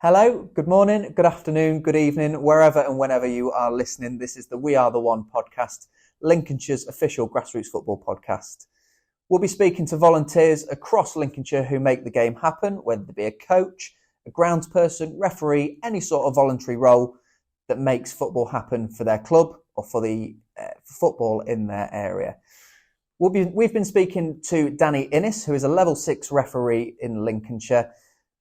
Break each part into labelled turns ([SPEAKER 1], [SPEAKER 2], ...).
[SPEAKER 1] Hello, good morning, good afternoon, good evening, wherever and whenever you are listening. This is the We Are The One podcast, Lincolnshire's official grassroots football podcast. We'll be speaking to volunteers across Lincolnshire who make the game happen, whether they be a coach, a groundsperson, referee, any sort of voluntary role that makes football happen for their club or for the football in their area. We've been speaking to Danny Innes, who is a level 6 referee in Lincolnshire.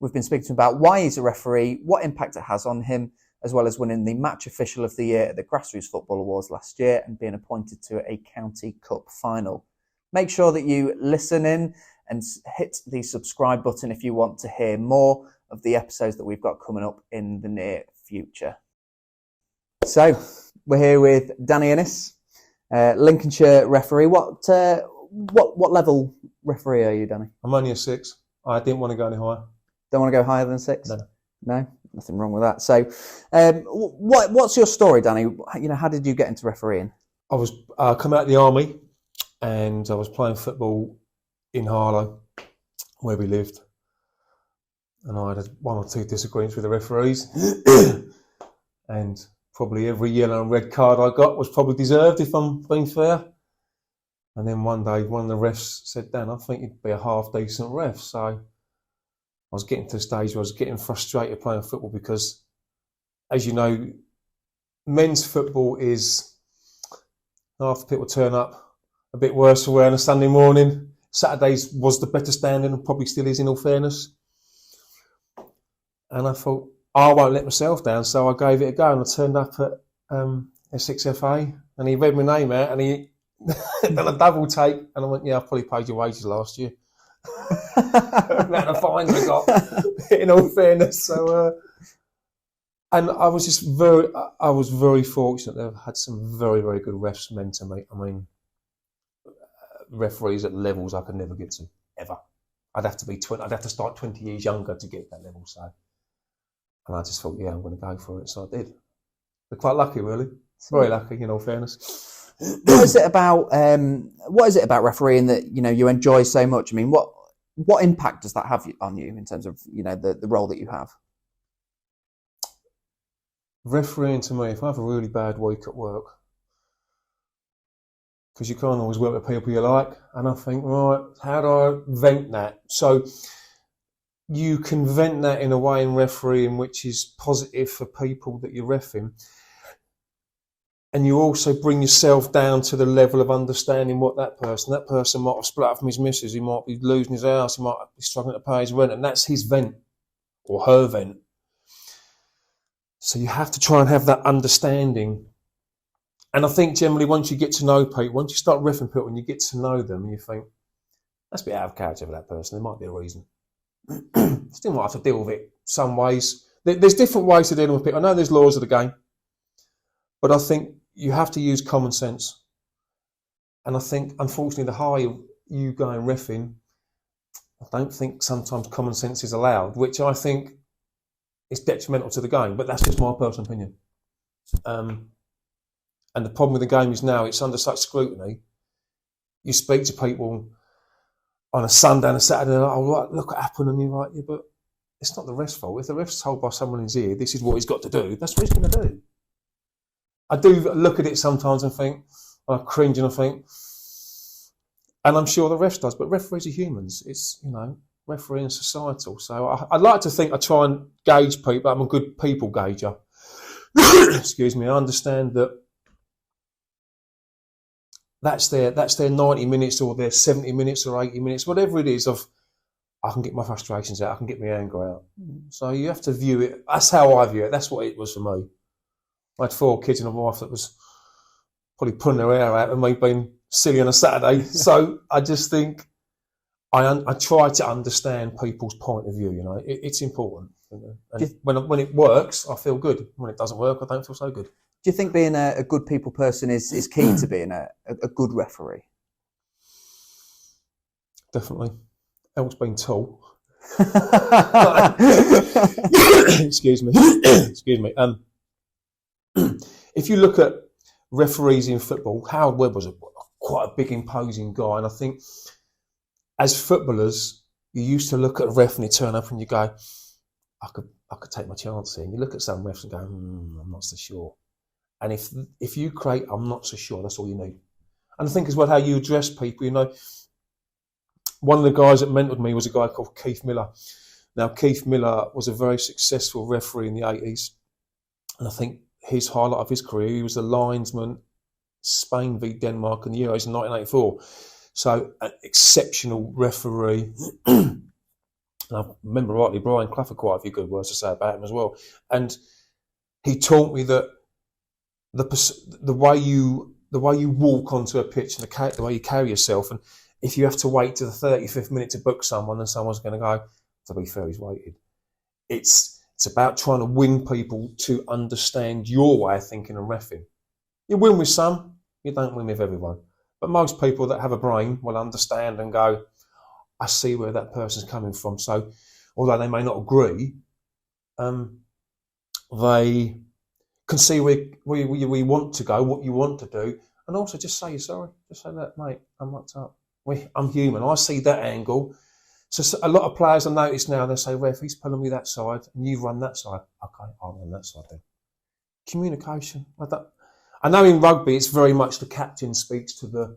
[SPEAKER 1] We've been speaking to him about why he's a referee, what impact it has on him, as well as winning the Match Official of the Year at the Grassroots Football Awards last year and being appointed to a County Cup final. Make sure that you listen in and hit the subscribe button if you want to hear more of the episodes that we've got coming up in the near future. So, we're here with Danny Innes, Lincolnshire referee. What level referee are you, Danny?
[SPEAKER 2] I'm only a 6. I didn't want to go any higher.
[SPEAKER 1] Don't want to go higher than 6?
[SPEAKER 2] No,
[SPEAKER 1] nothing wrong with that. So, what's your story, Danny? You know, how did you get into refereeing?
[SPEAKER 2] I was come out of the army, and I was playing football in Harlow, where we lived, and I had 1 or 2 disagreements with the referees, and probably every yellow and red card I got was probably deserved, if I'm being fair. And then one day, one of the refs said, "Dan, I think you'd be a half decent ref." So I was getting to the stage where I was getting frustrated playing football because, as you know, men's football is, half the people turn up a bit worse for wear on a Sunday morning. Saturdays was the better standing and probably still is, in all fairness. And I thought, I won't let myself down, so I gave it a go, and I turned up at S6FA, and he read my name out, and he done a double take, and I went, "Yeah, I've probably paid your wages last year." The amount of fines I got, in all fairness. So, and I was very fortunate that I've had some very, very good refs mentor me. I mean, referees at levels I could never get to, ever. I'd have to start 20 years younger to get that level. So, and I just thought, yeah, I'm going to go for it. So I did. We're quite lucky, really. Very lucky, in all fairness.
[SPEAKER 1] What is it about refereeing that you enjoy so much? I mean, what impact does that have on you in terms of the role that you have?
[SPEAKER 2] Refereeing, to me, if I have a really bad week at work, because you can't always work with people you like, and I think, right, how do I vent that? So you can vent that in a way in refereeing which is positive for people that you're reffing. And you also bring yourself down to the level of understanding what that person might have split up from his missus, he might be losing his house, he might be struggling to pay his rent, and that's his vent, or her vent. So you have to try and have that understanding. And I think generally once you get to know people, once you start reffing people and you get to know them, and you think, that's a bit out of character for that person, there might be a reason. Still might have to deal with it some ways. There's different ways to deal with people. I know there's laws of the game, but I think you have to use common sense. And I think, unfortunately, the higher you go in reffing, I don't think sometimes common sense is allowed, which I think is detrimental to the game. But that's just my personal opinion. And the problem with the game is now it's under such scrutiny. You speak to people on a Sunday and a Saturday, and oh, look what happened, and you're like, yeah, but it's not the ref's fault. If the ref's told by someone in his ear, this is what he's got to do, that's what he's going to do. I do look at it sometimes and think, I cringe and I think, and I'm sure the refs does, but referees are humans. It's, refereeing is societal. So I'd like to think I try and gauge people. I'm a good people gauger. Excuse me. I understand that that's their 90 minutes or their 70 minutes or 80 minutes, whatever it is, I can get my frustrations out, I can get my anger out. So you have to view it. That's how I view it. That's what it was for me. I had 4 kids and a wife that was probably pulling her hair out and me being silly on a Saturday. So I just think I try to understand people's point of view. It's important. And when it works, I feel good. When it doesn't work, I don't feel so good.
[SPEAKER 1] Do you think being a good people person is key to being a good referee?
[SPEAKER 2] Definitely. Helps being tall. Excuse me. Excuse me. If you look at referees in football, Howard Webb was quite a big, imposing guy, and I think as footballers, you used to look at a ref and he'd turn up and you go, I I could take my chance here. And you look at some refs and go, I'm not so sure. And if you create, I'm not so sure, that's all you need. And I think as well how you address people, you know, one of the guys that mentored me was a guy called Keith Miller. Now, Keith Miller was a very successful referee in the 80s. And I think his highlight of his career, he was the linesman, Spain v Denmark in the Euros in 1984. So, an exceptional referee. And I remember rightly, Brian Clough had quite a few good words to say about him as well. And he taught me that the way you walk onto a pitch and the way you carry yourself, and if you have to wait to the 35th minute to book someone, then someone's going to go, to be fair, he's waited. It's about trying to win people to understand your way of thinking and reffing. You win with some, you don't win with everyone. But most people that have a brain will understand and go, I see where that person's coming from. So although they may not agree, they can see where we want to go, what you want to do, and also just say you're sorry. Just say that, mate, I'm mucked up. I'm human. I see that angle. So a lot of players I notice now, they say, ref, he's pulling me that side and you run that side. Okay, I'll run that side then. Communication. I know in rugby it's very much the captain speaks to the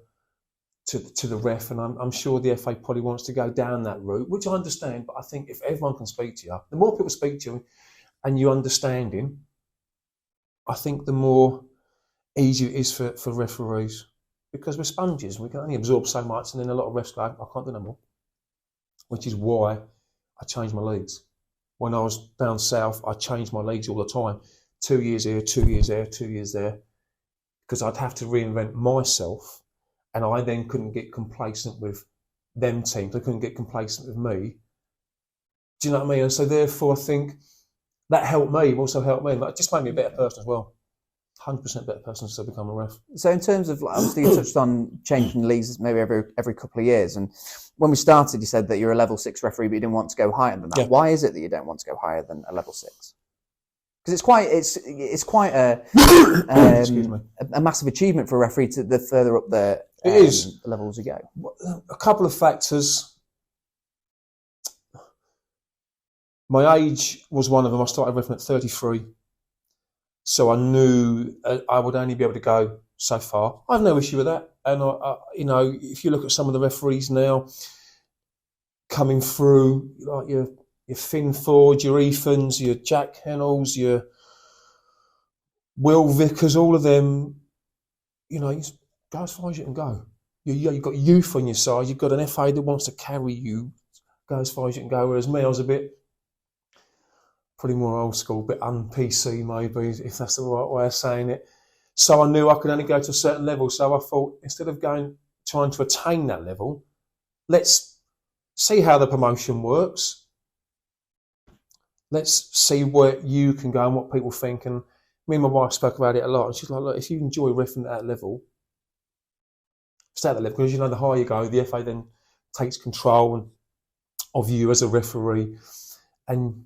[SPEAKER 2] ref, and I'm sure the FA probably wants to go down that route, which I understand, but I think if everyone can speak to you, the more people speak to you and you understand him, I think the more easier it is for referees, because we're sponges. We can only absorb so much, and then a lot of refs go, I can't do no more. Which is why I changed my leagues. When I was down south, I changed my leagues all the time. 2 years here, 2 years there, 2 years there. Because I'd have to reinvent myself, and I then couldn't get complacent with them teams. They couldn't get complacent with me. Do you know what I mean? And so therefore I think that helped me, also helped me. But it just made me a better person as well. 100% better person to become a ref.
[SPEAKER 1] So in terms of, obviously you touched on changing leagues maybe every couple of years, and when we started you said that you're a level 6 referee but you didn't want to go higher than that. Yeah. Why is it that you don't want to go higher than a level 6? Because it's quite a massive achievement for a referee to the further up the levels you go.
[SPEAKER 2] A couple of factors. My age was one of them. I started refereeing at 33. So I knew I would only be able to go so far. I have no issue with that. And, you know, if you look at some of the referees now coming through, like your Finn Ford, your Ethans, your Jack Hennells, your Will Vickers, all of them, you know, you go as far as you can go. You've got youth on your side. You've got an FA that wants to carry you. Go as far as you can go. Whereas me, I was a bit... probably more old school, a bit un-PC maybe, if that's the right way of saying it. So I knew I could only go to a certain level. So I thought, instead of trying to attain that level, let's see how the promotion works. Let's see where you can go and what people think. And me and my wife spoke about it a lot. And she's like, look, if you enjoy reffing at that level, stay at that level. Because, you know, the higher you go, the FA then takes control of you as a referee. And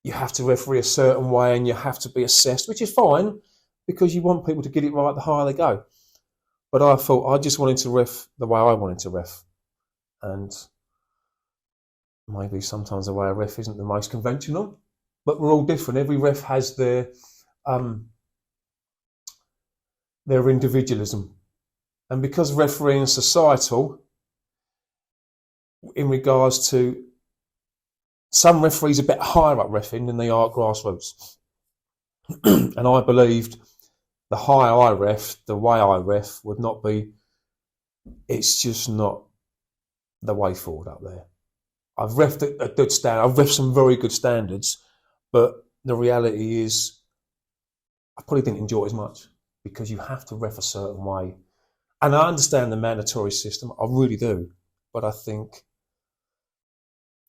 [SPEAKER 2] you have to referee a certain way and you have to be assessed, which is fine because you want people to get it right the higher they go. But I thought I just wanted to ref the way I wanted to ref. And maybe sometimes the way I ref isn't the most conventional, but we're all different. Every ref has their individualism. And because refereeing is societal, in regards to some referees are a bit higher up reffing than they are at grassroots. And I believed the higher I ref, the way I ref would not be, it's just not the way forward up there. I've reffed a good standard, I've reffed some very good standards, but the reality is I probably didn't enjoy it as much because you have to ref a certain way. And I understand the mandatory system, I really do, but I think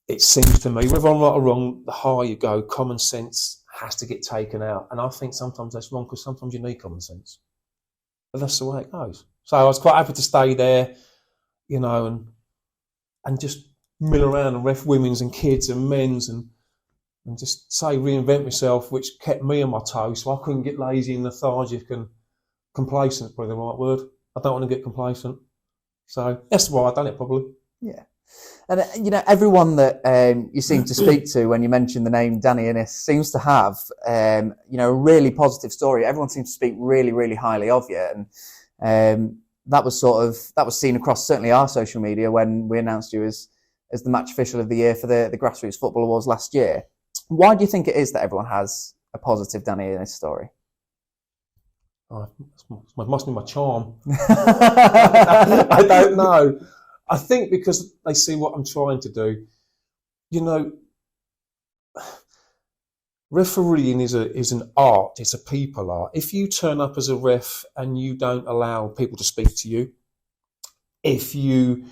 [SPEAKER 2] it seems to me, whether I'm right or wrong, the higher you go, common sense has to get taken out. And I think sometimes that's wrong because sometimes you need common sense. But that's the way it goes. So I was quite happy to stay there, you know, and just mill around and ref women's and kids and men's and just say reinvent myself, which kept me on my toes. So I couldn't get lazy and lethargic and complacent, probably the right word. I don't want to get complacent. So that's why I've done it probably.
[SPEAKER 1] Yeah. And, everyone that you seem to speak to when you mention the name Danny Innes seems to have, a really positive story. Everyone seems to speak really, really highly of you. And that was seen across certainly our social media when we announced you as the match official of the year for the Grassroots Football Awards last year. Why do you think it is that everyone has a positive Danny Innes story?
[SPEAKER 2] It must be my charm. I don't know. I think because they see what I'm trying to do. Refereeing is an art. It's a people art. If you turn up as a ref and you don't allow people to speak to you, if you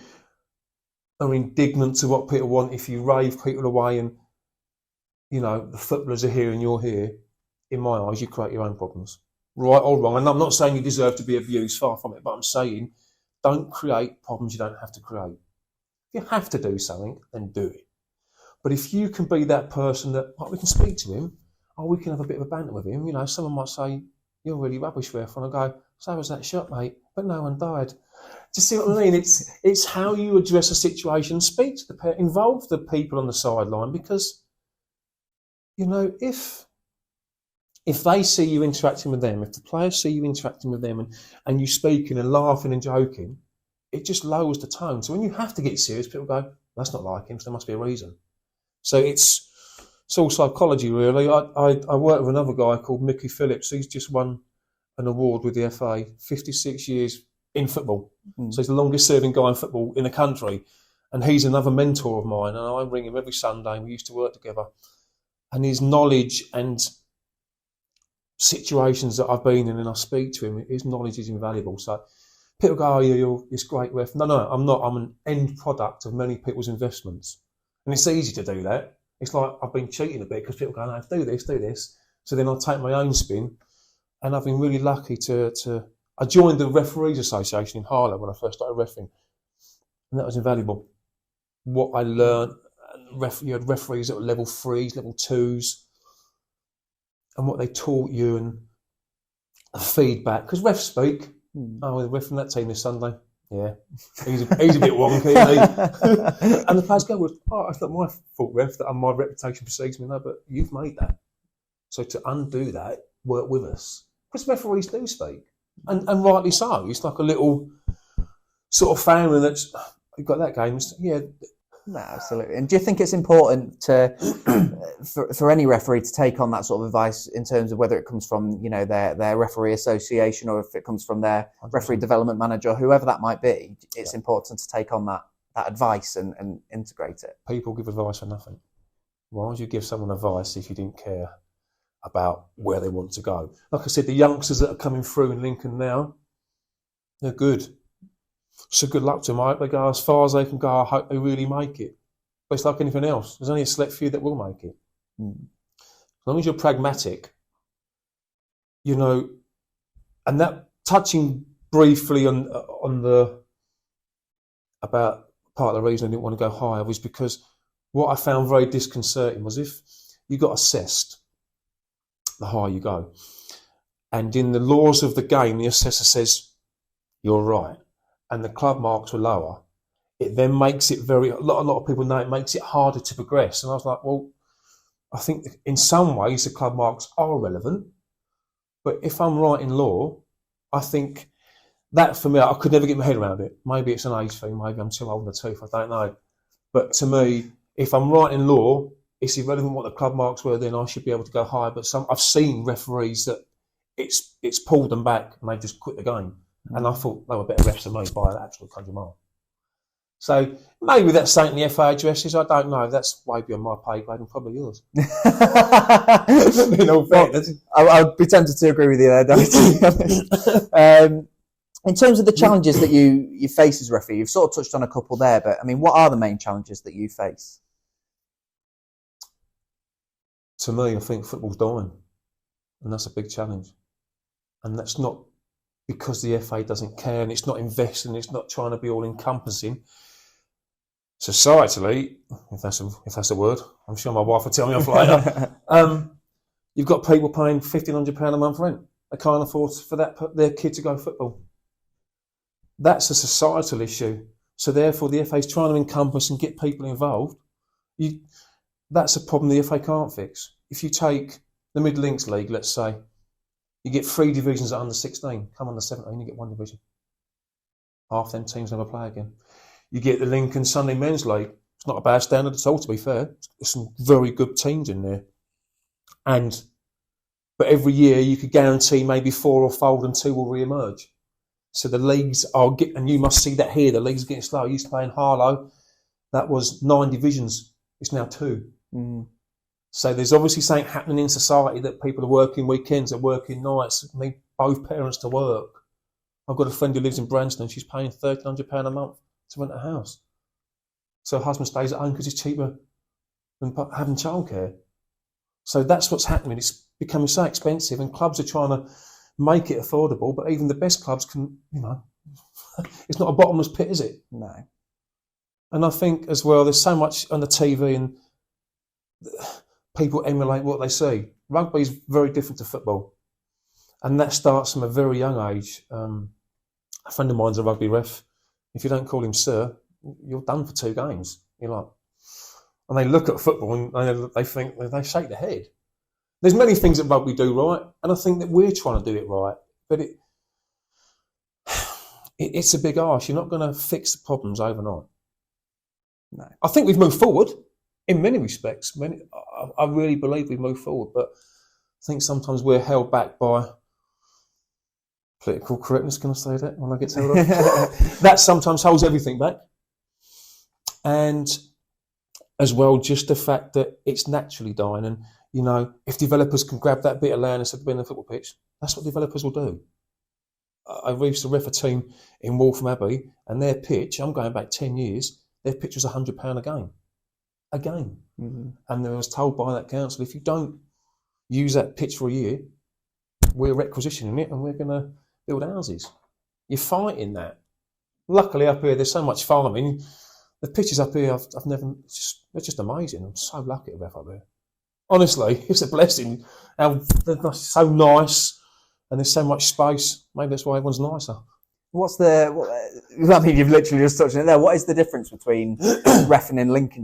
[SPEAKER 2] are indignant to what people want, if you rave people away and, the footballers are here and you're here, in my eyes, you create your own problems. Right or wrong. And I'm not saying you deserve to be abused, far from it, but I'm saying don't create problems you don't have to create. If you have to do something, then do it. But if you can be that person that, we can speak to him, we can have a bit of a banter with him. Someone might say, you're really rubbish, ref. And I go, so was that shot, mate. But no one died. Do you see what I mean? It's how you address a situation, speak to the pair, involve the people on the sideline, because, if they see you interacting with them, if the players see you interacting with them and you speaking and laughing and joking, it just lowers the tone. So when you have to get serious, people go, that's not like him, so there must be a reason. So it's all psychology, really. I work with another guy called Mickey Phillips. He's just won an award with the FA, 56 years in football. So he's the longest serving guy in football in the country. And he's another mentor of mine. And I ring him every Sunday. We used to work together. And his knowledge and situations that I've been in and I speak to him, his knowledge is invaluable. So people go, you're this great ref. No, I'm not. I'm an end product of many people's investments. And it's easy to do that. It's like I've been cheating a bit because people go, no, do this. So then I take my own spin. And I've been really lucky I joined the Referees Association in Harlow when I first started reffing. And that was invaluable. What I learned, you had referees at level 3s, level 2s, and what they taught you and the feedback. Because refs speak. The ref from that team this Sunday. Yeah, he's a bit wonky, isn't he? And the players go, it's not my fault, ref, that my reputation precedes me. No, but you've made that. So to undo that, work with us. Because referees do speak. And rightly so. It's like a little sort of family that's, you've got that game. Yeah.
[SPEAKER 1] No, absolutely. And do you think it's important for any referee to take on that sort of advice in terms of whether it comes from, their referee association or if it comes from their referee development manager, whoever that might be? It's important to take on that advice and integrate it.
[SPEAKER 2] People give advice for nothing. Why would you give someone advice if you didn't care about where they want to go? Like I said, the youngsters that are coming through in Lincoln now, they're good. So good luck to them. I hope they go as far as they can go. I hope they really make it. But it's like anything else. There's only a select few that will make it. As long as you're pragmatic, and that touching briefly on about part of the reason I didn't want to go higher was because what I found very disconcerting was if you got assessed, the higher you go. And in the laws of the game, the assessor says, you're right. And the club marks were lower, it then makes it a lot of people know it makes it harder to progress. And I was like, well, I think in some ways the club marks are relevant, but if I'm right in law, I think that for me, I could never get my head around it. Maybe it's an age thing, maybe I'm too old in the tooth, I don't know. But to me, if I'm right in law, it's irrelevant what the club marks were, then I should be able to go higher. But I've seen referees that it's pulled them back and they just quit the game. And I thought they were better refs than me by an absolute 100 mile. So maybe that's something the FA addresses. I don't know. That's way beyond my pay grade and probably yours. In all fairness,
[SPEAKER 1] I'd be tempted to agree with you there, Danny. In terms of the challenges that you face as referee, you've sort of touched on a couple there, but I mean, what are the main challenges that you face?
[SPEAKER 2] To me, I think football's dying, and that's a big challenge. And that's not because the FA doesn't care and it's not investing, it's not trying to be all-encompassing. Societally, if that's a word, I'm sure my wife will tell me off later, you've got people paying £1,500 a month rent. They can't afford for their kid to go football. That's a societal issue. So therefore, the FA is trying to encompass and get people involved. That's a problem the FA can't fix. If you take the Mid-Links League, let's say, you get 3 divisions at under 16. Come under 17, you get 1 division. Half them teams never play again. You get the Lincoln Sunday Men's League. It's not a bad standard at all, to be fair. There's some very good teams in there. But every year you could guarantee maybe 4 will fold and 2 will re-emerge. So the leagues and you must see that here, the leagues are getting slow. I used to play in Harlow. That was 9 divisions. It's now 2.
[SPEAKER 1] Mm.
[SPEAKER 2] So there's obviously something happening in society that people are working weekends, are working nights, need both parents to work. I've got a friend who lives in Branston. She's paying £1,300 a month to rent a house. So her husband stays at home because it's cheaper than having childcare. So that's what's happening. It's becoming so expensive, and clubs are trying to make it affordable. But even the best clubs can, it's not a bottomless pit, is it?
[SPEAKER 1] No.
[SPEAKER 2] And I think as well, there's so much on the TV, and people emulate what they see. Rugby is very different to football, and that starts from a very young age. A friend of mine's a rugby ref. If you don't call him sir, you're done for 2 games. And they look at football and they think, they shake their head. There's many things that rugby do right, and I think that we're trying to do it right. But it's a big arse. You're not going to fix the problems overnight.
[SPEAKER 1] No.
[SPEAKER 2] I think we've moved forward in many respects. I really believe we've moved forward, but I think sometimes we're held back by political correctness. Can I say that when I get told off? That sometimes holds everything back. And as well, just the fact that it's naturally dying. And, if developers can grab that bit of land instead of being a football pitch, that's what developers will do. I used to ref a team in Waltham Abbey, and their pitch, I'm going back 10 years, their pitch was £100 a game. A game. Mm-hmm. And I was told by that council, if you don't use that pitch for a year, we're requisitioning it and we're going to build houses. You're fighting that. Luckily up here, there's so much farming. The pitches up here, I've never, they're just amazing. I'm so lucky to ref up here. Honestly, it's a blessing. They're so nice and there's so much space. Maybe that's why everyone's nicer.
[SPEAKER 1] You've literally just touched on it there. What is the difference between reffing in Lincoln